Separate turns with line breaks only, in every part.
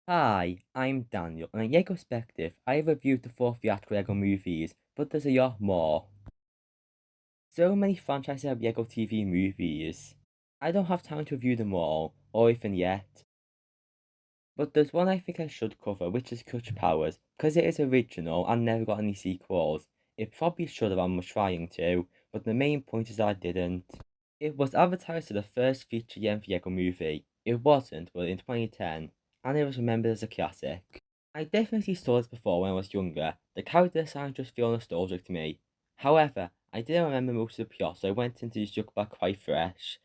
Hi, I'm Daniel, and in Legospective, I have reviewed the four theatrical Lego movies, but there's a lot more. So many franchises have Lego TV movies. I don't have time to review them all, or even yet. But there's one I think I should cover, which is Clutch Powers, because it is original and never got any sequels. It probably should have, and was trying to, but the main point is that I didn't. It was advertised as the first feature-length Lego movie. It wasn't, but in 2010, and it was remembered as a classic. I definitely saw this before when I was younger. The character design just feel nostalgic to me. However, I didn't remember most of the plot, so I went into this look back quite fresh.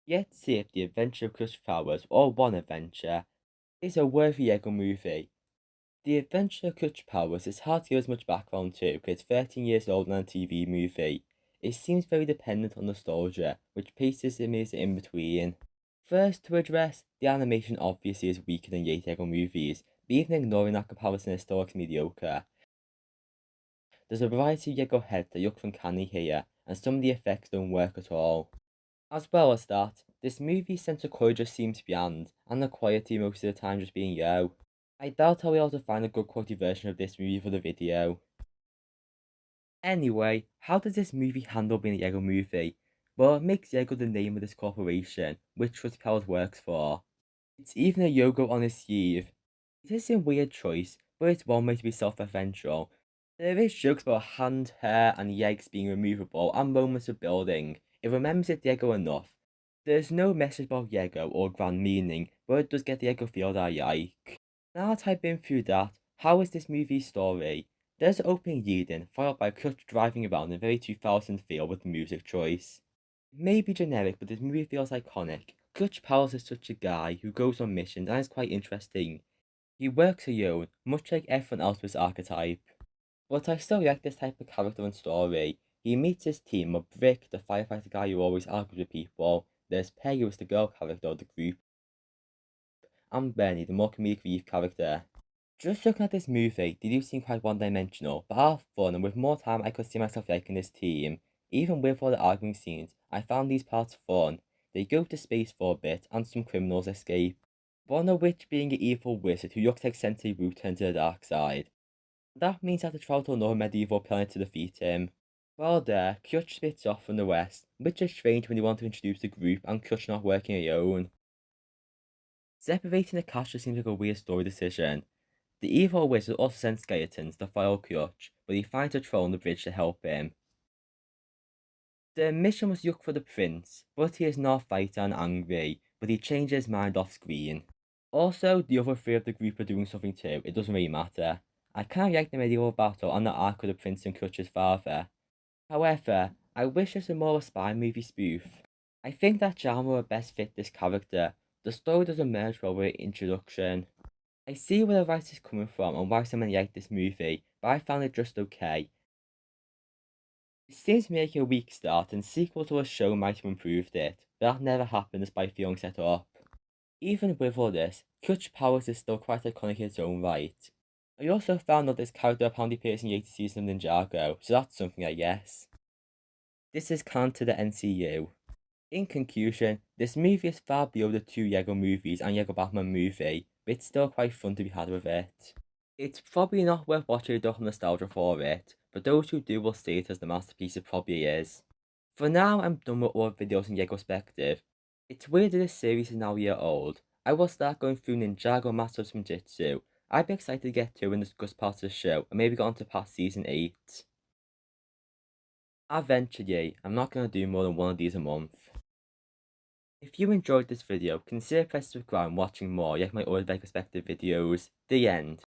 Yet see if the adventure of Clutch Powers, or one adventure, is a worthy Lego movie. The adventure of Clutch Powers is hard to give as much background to because it's 13 years old and a TV movie. It seems very dependent on nostalgia, which places it in between. First, to address, the animation obviously is weaker than late Lego movies, but even ignoring that comparison is still mediocre. There's a variety of Lego heads that look uncanny here, and some of the effects don't work at all. As well as that, this movie's sense of colour just seems bland, and the quality most of the time just being low. I doubt I'll be able to find a good quality version of this movie for the video. Anyway, how does this movie handle being a Lego movie? Well, it makes Lego the name of this corporation, which Trust Powers works for. It's even a logo on his sleeve. It is a weird choice, but it's one way to be self-referential. There is jokes about hand, hair, and legs being removable, and moments of building. It remembers its Lego enough. There's no message about Lego or grand meaning, but it does get the Lego feel that I like. Now that I've been through that, how is this movie's story? There's an opening lead-in, followed by Clutch driving around in a very 2000 feel with the music choice. It may be generic, but this movie feels iconic. Clutch Powers is such a guy who goes on missions and is quite interesting. He works alone, much like everyone else with his archetype. But I still like this type of character and story. He meets his team of Brick, the firefighter guy who always argues with people. There's Peggy, who's the girl character of the group, and Benny, the more comedic relief character. Just looking at this movie, they do seem quite one-dimensional, but are fun, and with more time I could see myself liking this team. Even with all the arguing scenes, I found these parts fun. They go to space for a bit, and some criminals escape. One of which being an evil wizard who looks like Sensei Wu turned to the dark side. That means I have to travel to another medieval planet to defeat him. While there, Clutch splits off from the rest, which is strange when you want to introduce the group and Clutch not working alone. Separating the cast just seems like a weird story decision. The evil wizard also sends skeletons to follow Clutch, but he finds a troll on the bridge to help him. The mission was to look for the prince, but he is not a fighter and angry, but he changes his mind off screen. Also, the other three of the group are doing something too, it doesn't really matter. I kind of like the medieval battle and the arc of the prince and Clutch's father. However, I wish there was more of a spy movie spoof. I think that genre would best fit this character. The story doesn't merge well with the introduction. I see where the writer is coming from and why so many like this movie, but I found it just okay. It seems to make a weak start, and sequels to a show might have improved it, but that never happened despite feeling set up. Even with all this, Clutch Powers is still quite iconic in its own right. I also found out this character apparently appears in the 80th season of Ninjago, so that's something I guess. This is canon to the NCU. In conclusion, this movie is far below the two Lego movies and Lego Batman movie, but it's still quite fun to be had with it. It's probably not worth watching enough nostalgia for it, but those who do will see it as the masterpiece it probably is. For now, I'm done with all videos in Legospective. It's weird that this series is now a year old. I will start going through Ninjago Masters of Spinjitzu. I'd be excited to get to and discuss parts of the show, and maybe get on to past season 8. Eventually, I'm not going to do more than one of these a month. If you enjoyed this video, consider pressing subscribe and watching more like my other Legospective videos. The end.